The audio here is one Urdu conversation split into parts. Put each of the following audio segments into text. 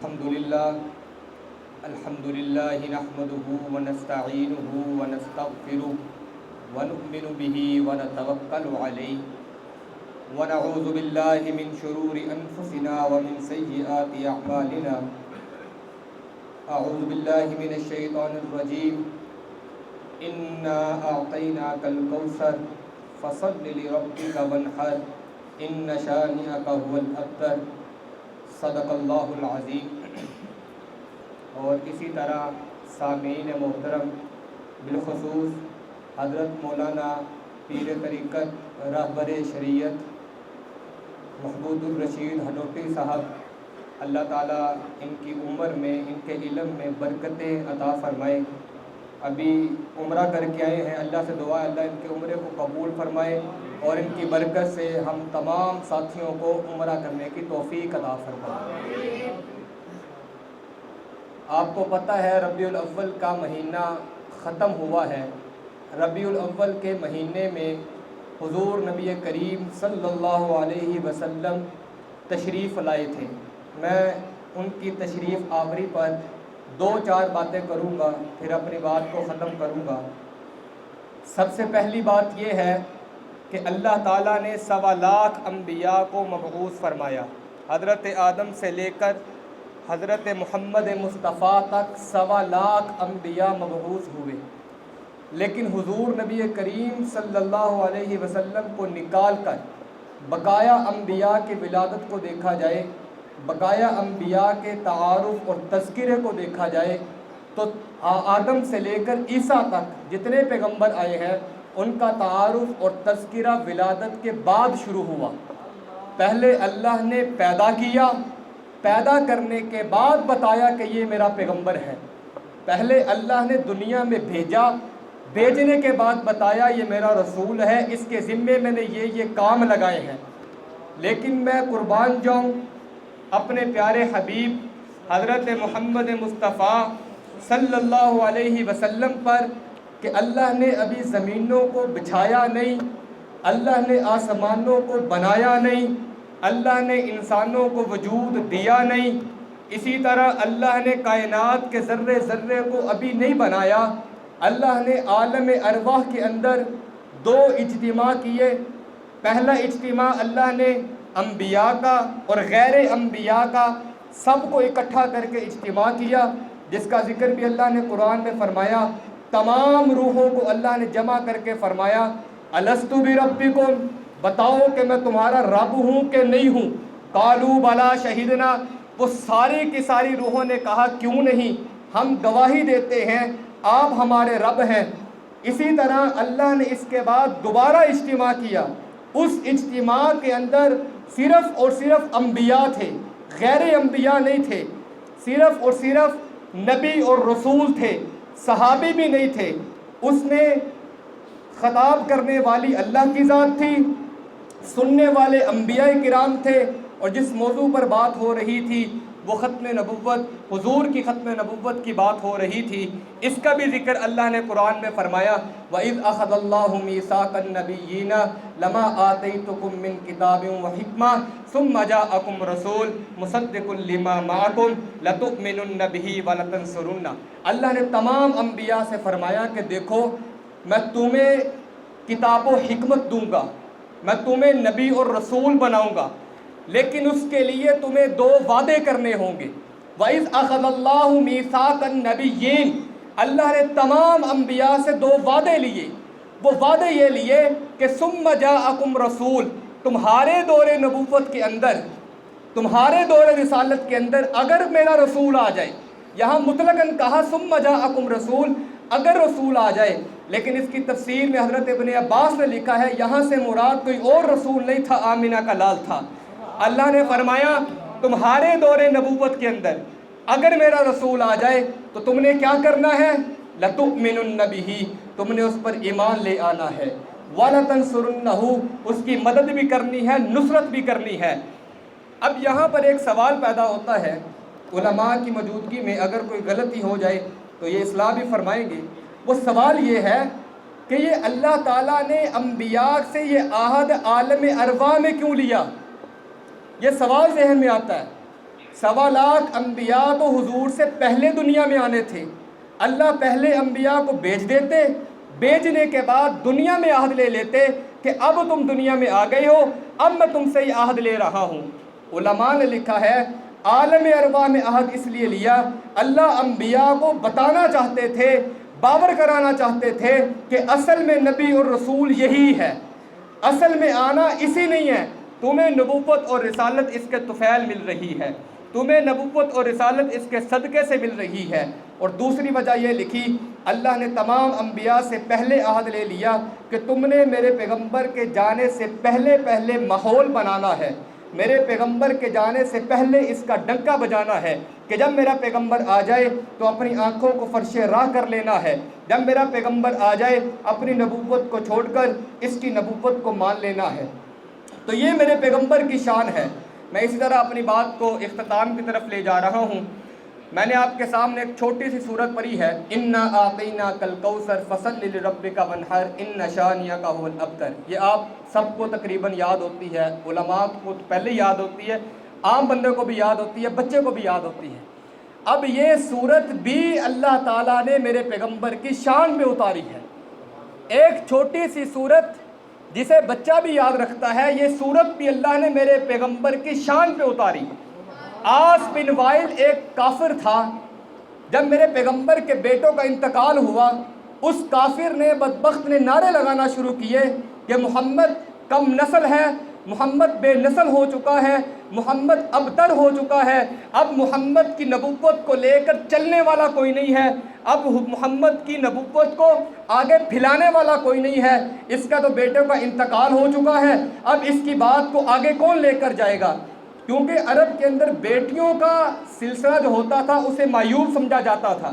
الحمد لله نحمده ونستعينه ونستغفره ونؤمن به ونتوكل عليه ونعوذ بالله من شرور أنفسنا ومن سيئات أعمالنا. أعوذ بالله من الشيطان الرجيم. إنا أعطيناك الكوثر فصل لربك وانحر إن شانئك هو الأبتر. صدق اللہ العظیم. اور اسی طرح سامعین محترم، بالخصوص حضرت مولانا پیر طریقت رہبر شریعت محمود الرشید ہنوٹی صاحب، اللہ تعالیٰ ان کی عمر میں، ان کے علم میں برکتیں عطا فرمائے. ابھی عمرہ کر کے آئے ہیں، اللہ سے دعا ہے اللہ ان کے عمرے کو قبول فرمائے اور ان کی برکت سے ہم تمام ساتھیوں کو عمرہ کرنے کی توفیق عطا فرمائے. آپ کو پتہ ہے ربیع الاول کا مہینہ ختم ہوا ہے. ربیع الاول کے مہینے میں حضور نبی کریم صلی اللہ علیہ وسلم تشریف لائے تھے. میں ان کی تشریف آوری پر 2-4 باتیں کروں گا، پھر اپنی بات کو ختم کروں گا. سب سے پہلی بات یہ ہے کہ اللہ تعالیٰ نے 1.25 لاکھ انبیاء کو مبعوث فرمایا. حضرت آدم سے لے کر حضرت محمد مصطفیٰ تک 1.25 لاکھ انبیاء مبعوث ہوئے، لیکن حضور نبی کریم صلی اللہ علیہ وسلم کو نکال کر بقایا انبیاء کی ولادت کو دیکھا جائے، بقایا انبیاء کے تعارف اور تذکرے کو دیکھا جائے تو آدم سے لے کر عیسیٰ تک جتنے پیغمبر آئے ہیں ان کا تعارف اور تذکرہ ولادت کے بعد شروع ہوا. پہلے اللہ نے پیدا کیا، پیدا کرنے کے بعد بتایا کہ یہ میرا پیغمبر ہے. پہلے اللہ نے دنیا میں بھیجا، بھیجنے کے بعد بتایا یہ میرا رسول ہے، اس کے ذمے میں نے یہ کام لگائے ہیں. لیکن میں قربان جاؤں اپنے پیارے حبیب حضرت محمد مصطفیٰ صلی اللہ علیہ وسلم پر کہ اللہ نے ابھی زمینوں کو بچھایا نہیں، اللہ نے آسمانوں کو بنایا نہیں، اللہ نے انسانوں کو وجود دیا نہیں، اسی طرح اللہ نے کائنات کے ذرے ذرے کو ابھی نہیں بنایا. اللہ نے عالم ارواح کے اندر 2 اجتماع کیے. پہلا اجتماع اللہ نے انبیاء کا اور غیر انبیاء کا سب کو اکٹھا کر کے اجتماع کیا، جس کا ذکر بھی اللہ نے قرآن میں فرمایا. تمام روحوں کو اللہ نے جمع کر کے فرمایا الست بربکم، بتاؤ کہ میں تمہارا رب ہوں کہ نہیں ہوں. قالوا بلا شہدنا، وہ ساری کی ساری روحوں نے کہا کیوں نہیں، ہم گواہی دیتے ہیں آپ ہمارے رب ہیں. اسی طرح اللہ نے اس کے بعد دوبارہ اجتماع کیا. اس اجتماع کے اندر صرف اور صرف انبیاء تھے، غیر انبیاء نہیں تھے. صرف اور صرف نبی اور رسول تھے، صحابی بھی نہیں تھے. اس نے خطاب کرنے والی اللہ کی ذات تھی، سننے والے انبیاء کرام تھے، اور جس موضوع پر بات ہو رہی تھی وہ ختم نبوت، حضور کی ختم نبوت کی بات ہو رہی تھی. اس کا بھی ذکر اللہ نے قرآن میں فرمایا وَإِذْ أَخَذَ اللَّهُ مِيثَاقَ النَّبِيِّينَ لَمَا آتَيْتُكُم مِّن كِتَابٍ وَحِكْمَةٍ ثُمَّ جَاءَكُمْ رَسُولٌ مُصَدِّقٌ لِّمَا مَعَكُمْ لَتُؤْمِنُنَّ بِهِ وَلَتَنصُرُنَّهُ. اللہ نے تمام انبیاء سے فرمایا کہ دیکھو میں تمہیں کتاب و حکمت دوں گا، میں تمہیں نبی اور رسول بناؤں گا، لیکن اس کے لیے تمہیں 2 وعدے کرنے ہوں گے. وَإِذْ أَخَذَ اللَّهُ مِيثَاقَ النَّبِيِّينَ، اللہ نے تمام انبیاء سے 2 وعدے لیے. وہ وعدے یہ لیے کہ ثُمَّ جَاءَكُمْ رَسُولٌ، تمہارے دور نبوت کے اندر، تمہارے دور رسالت کے اندر اگر میرا رسول آ جائے، یہاں مطلقاً کہا ثُمَّ جَاءَكُمْ رَسُولٌ، اگر رسول آ جائے. لیکن اس کی تفسیر میں حضرت ابن عباس نے لکھا ہے یہاں سے مراد کوئی اور رسول نہیں تھا، آمینہ کا لال تھا. اللہ نے فرمایا تمہارے دور نبوت کے اندر اگر میرا رسول آ جائے تو تم نے کیا کرنا ہے، لَتُؤْمِنُنَّ بِهِ، تم نے اس پر ایمان لے آنا ہے، وَلَتَنصُرُنَّهُ، اس کی مدد بھی کرنی ہے، نصرت بھی کرنی ہے. اب یہاں پر ایک سوال پیدا ہوتا ہے، علماء کی موجودگی میں اگر کوئی غلطی ہو جائے تو یہ اصلاح بھی فرمائیں گے. وہ سوال یہ ہے کہ یہ اللہ تعالیٰ نے انبیاء سے یہ عہد عالم ارواح میں کیوں لیا؟ یہ سوال ذہن میں آتا ہے. سوا لاکھ انبیاء تو حضور سے پہلے دنیا میں آنے تھے، اللہ پہلے انبیاء کو بھیج دیتے، بھیجنے کے بعد دنیا میں عہد لے لیتے کہ اب تم دنیا میں آ گئے ہو، اب میں تم سے یہ عہد لے رہا ہوں۔ علماء نے لکھا ہے عالم ارواح میں عہد اس لیے لیا، اللہ انبیاء کو بتانا چاہتے تھے، باور کرانا چاہتے تھے کہ اصل میں نبی اور رسول یہی ہے، اصل میں آنا اسی نہیں ہے، تمہیں نبوت اور رسالت اس کے طفیل مل رہی ہے، تمہیں نبوت اور رسالت اس کے صدقے سے مل رہی ہے۔ اور دوسری وجہ یہ لکھی اللہ نے تمام انبیاء سے پہلے عہد لے لیا کہ تم نے میرے پیغمبر کے جانے سے پہلے ماحول بنانا ہے، میرے پیغمبر کے جانے سے پہلے اس کا ڈنکا بجانا ہے کہ جب میرا پیغمبر آ جائے تو اپنی آنکھوں کو فرش راہ کر لینا ہے، جب میرا پیغمبر آ جائے اپنی نبوت کو چھوڑ کر اس کی نبوت کو مان لینا ہے۔ تو یہ میرے پیغمبر کی شان ہے۔ میں اسی طرح اپنی بات کو اختتام کی طرف لے جا رہا ہوں۔ میں نے آپ کے سامنے ایک چھوٹی سی سورت پڑھی ہے، اِنَّا أَعْطَيْنَاكَ الْكَوْثَرَ فَصَلِّ لِرَبِّكَ وَانْحَرْ إِنَّ شَانِئَكَ هُوَ الْأَبْتَرُ۔ یہ آپ سب کو تقریباً یاد ہوتی ہے، علماء کو پہلے یاد ہوتی ہے، عام بندے کو بھی یاد ہوتی ہے، بچے کو بھی یاد ہوتی ہے۔ اب یہ سورت بھی اللہ تعالیٰ نے میرے پیغمبر کی شان میں اتاری ہے۔ ایک چھوٹی سی سورت جسے بچہ بھی یاد رکھتا ہے، یہ سورت بھی اللہ نے میرے پیغمبر کی شان پہ اتاری۔ آس بن وائل ایک کافر تھا، جب میرے پیغمبر کے بیٹوں کا انتقال ہوا اس کافر نے بدبخت نے نعرے لگانا شروع کیے کہ محمد کم نسل ہے، محمد بے نسل ہو چکا ہے، محمد ابتر ہو چکا ہے، اب محمد کی نبوت کو لے کر چلنے والا کوئی نہیں ہے، اب محمد کی نبوت کو آگے پھیلانے والا کوئی نہیں ہے، اس کا تو بیٹوں کا انتقال ہو چکا ہے، اب اس کی بات کو آگے کون لے کر جائے گا؟ کیونکہ عرب کے اندر بیٹیوں کا سلسلہ جو ہوتا تھا اسے معیوب سمجھا جاتا تھا۔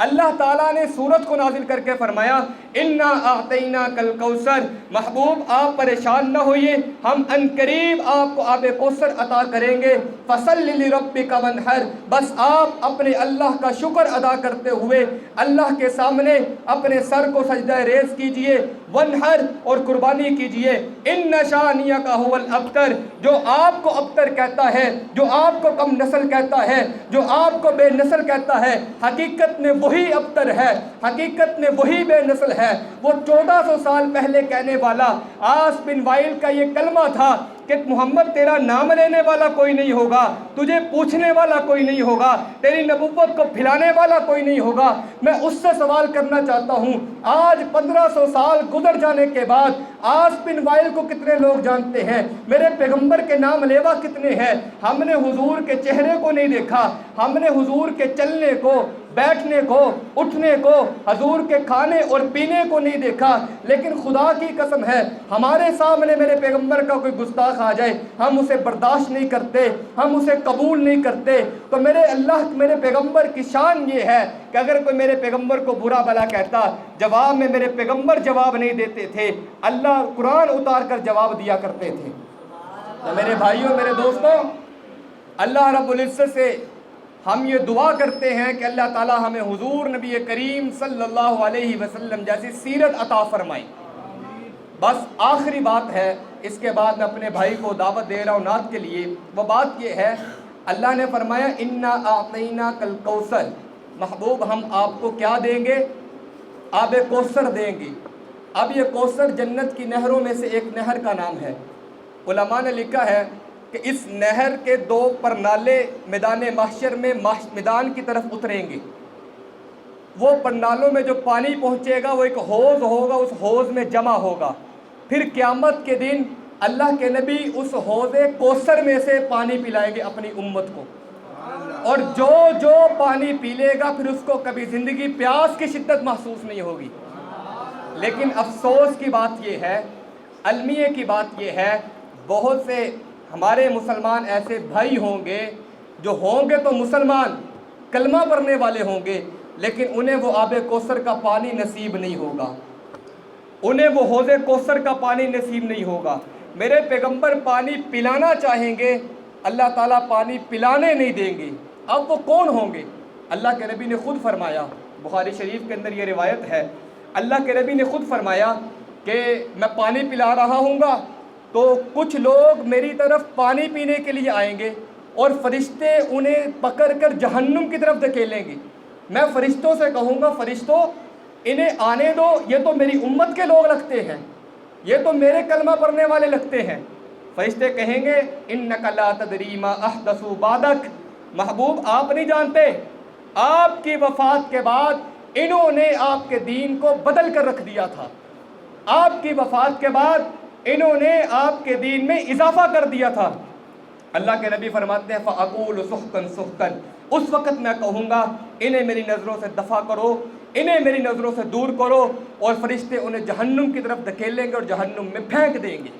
اللہ تعالیٰ نے سورت کو نازل کر کے فرمایا اِنَّا أَعْطَيْنَاكَ الْكَوْثَرَ، محبوب آپ پریشان نہ ہوئیے، ہم عنقریب آپ کو آب کوثر عطا کریں گے، فَصَلِّ لِرَبِّكَ وَانْحَرْ، بس آپ اپنے اللہ کا شکر ادا کرتے ہوئے اللہ کے سامنے اپنے سر کو سجدہ ریز کیجئے، وَانْحَرْ، اور قربانی کیجئے، إِنَّ شَانِئَكَ هُوَ الْأَبْتَرُ، جو آپ کو ابتر کہتا ہے، جو آپ کو کم نسل کہتا ہے، جو آپ کو بے نسل کہتا ہے، حقیقت میں وہی ابتر ہے، حقیقت میں وہی بے نسل ہے۔ وہ 1400 سال پہلے کہنے والا آس بن وائل کا یہ کلمہ تھا کہ محمد تیرا نام لینے والا کوئی نہیں ہوگا، تجھے پوچھنے والا کوئی نہیں ہوگا، تیری نبوت کو پھیلانے والا کوئی نہیں ہوگا۔ میں اس سے سوال کرنا چاہتا ہوں، آج 1500 سال گزر جانے کے بعد آس بن وائل کو کتنے لوگ جانتے ہیں؟ میرے پیغمبر کے نام لیوا کتنے ہیں؟ ہم نے حضور کے چہرے کو نہیں دیکھا، ہم نے حضور کے چلنے کو، بیٹھنے کو، اٹھنے کو، حضور کے کھانے اور پینے کو نہیں دیکھا، لیکن خدا کی قسم ہے ہمارے سامنے میرے پیغمبر کا کوئی گستاخ آ جائے ہم اسے برداشت نہیں کرتے، ہم اسے قبول نہیں کرتے۔ تو میرے پیغمبر کی شان یہ ہے کہ اگر کوئی میرے پیغمبر کو برا بھلا کہتا، جواب میں میرے پیغمبر جواب نہیں دیتے تھے، اللہ قرآن اتار کر جواب دیا کرتے تھے۔ تو میرے بھائیوں، میرے دوستوں، اللہ رب العزت سے ہم یہ دعا کرتے ہیں کہ اللہ تعالی ہمیں حضور نبی کریم صلی اللہ علیہ وسلم جیسی سیرت عطا فرمائے۔ بس آخری بات ہے، اس کے بعد میں اپنے بھائی کو دعوت دے رہا ہوں نعت کے لیے۔ وہ بات یہ ہے، اللہ نے فرمایا اِنَّا أَعْطَيْنَاكَ الْكَوْثَرَ، محبوب ہم آپ کو کیا دیں گے؟ آب کوثر دیں گے۔ اب یہ کوثر جنت کی نہروں میں سے ایک نہر کا نام ہے۔ علماء نے لکھا ہے کہ اس نہر کے 2 پرنالے میدان محشر میں میدان کی طرف اتریں گے، وہ پرنالوں میں جو پانی پہنچے گا وہ ایک حوض ہوگا، اس حوض میں جمع ہوگا، پھر قیامت کے دن اللہ کے نبی اس حوض کوثر میں سے پانی پلائیں گے اپنی امت کو، اور جو پانی پی لے گا پھر اس کو کبھی زندگی پیاس کی شدت محسوس نہیں ہوگی۔ لیکن افسوس کی بات یہ ہے، المیہ کی بات یہ ہے، بہت سے ہمارے مسلمان ایسے بھائی ہوں گے جو ہوں گے تو مسلمان کلمہ پڑھنے والے ہوں گے، لیکن انہیں وہ آب کوثر کا پانی نصیب نہیں ہوگا، انہیں وہ حوض کوثر کا پانی نصیب نہیں ہوگا۔ میرے پیغمبر پانی پلانا چاہیں گے، اللہ تعالیٰ پانی پلانے نہیں دیں گے۔ اب وہ کون ہوں گے؟ اللہ کے نبی نے خود فرمایا، بخاری شریف کے اندر یہ روایت ہے، اللہ کے نبی نے خود فرمایا کہ میں پانی پلا رہا ہوں گا تو کچھ لوگ میری طرف پانی پینے کے لیے آئیں گے، اور فرشتے انہیں پکڑ کر جہنم کی طرف دھکیلیں گے۔ میں فرشتوں سے کہوں گا فرشتوں انہیں آنے دو، یہ تو میری امت کے لوگ لگتے ہیں، یہ تو میرے کلمہ پڑھنے والے لگتے ہیں۔ فرشتے کہیں گے انک لا تدری ما احدثوا بعدک، محبوب آپ نہیں جانتے آپ کی وفات کے بعد انہوں نے آپ کے دین کو بدل کر رکھ دیا تھا، آپ کی وفات کے بعد انہوں نے آپ کے دین میں اضافہ کر دیا تھا۔ اللہ کے نبی فرماتے ہیں فَأَقُولُ سُحْقًا سُحْقًا، اس وقت میں کہوں گا انہیں میری نظروں سے دفع کرو، انہیں میری نظروں سے دور کرو، اور فرشتے انہیں جہنم کی طرف دھکیلیں گے اور جہنم میں پھینک دیں گے۔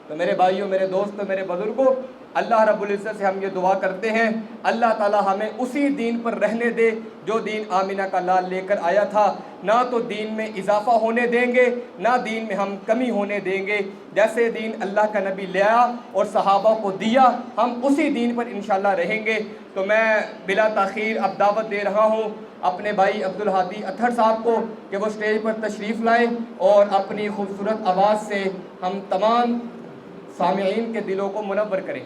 تو میرے بھائیوں، میرے دوستوں، میرے بزرگوں، اللہ رب العزت سے ہم یہ دعا کرتے ہیں اللہ تعالی ہمیں اسی دین پر رہنے دے جو دین آمینہ کا لال لے کر آیا تھا، نہ تو دین میں اضافہ ہونے دیں گے نہ دین میں ہم کمی ہونے دیں گے۔ جیسے دین اللہ کا نبی لے آیا اور صحابہ کو دیا، ہم اسی دین پر انشاءاللہ رہیں گے۔ تو میں بلا تاخیر اب دعوت دے رہا ہوں اپنے بھائی عبدالہادی اطہر صاحب کو کہ وہ سٹیج پر تشریف لائیں اور اپنی خوبصورت آواز سے ہم تمام سامعین کے دلوں کو منور کریں۔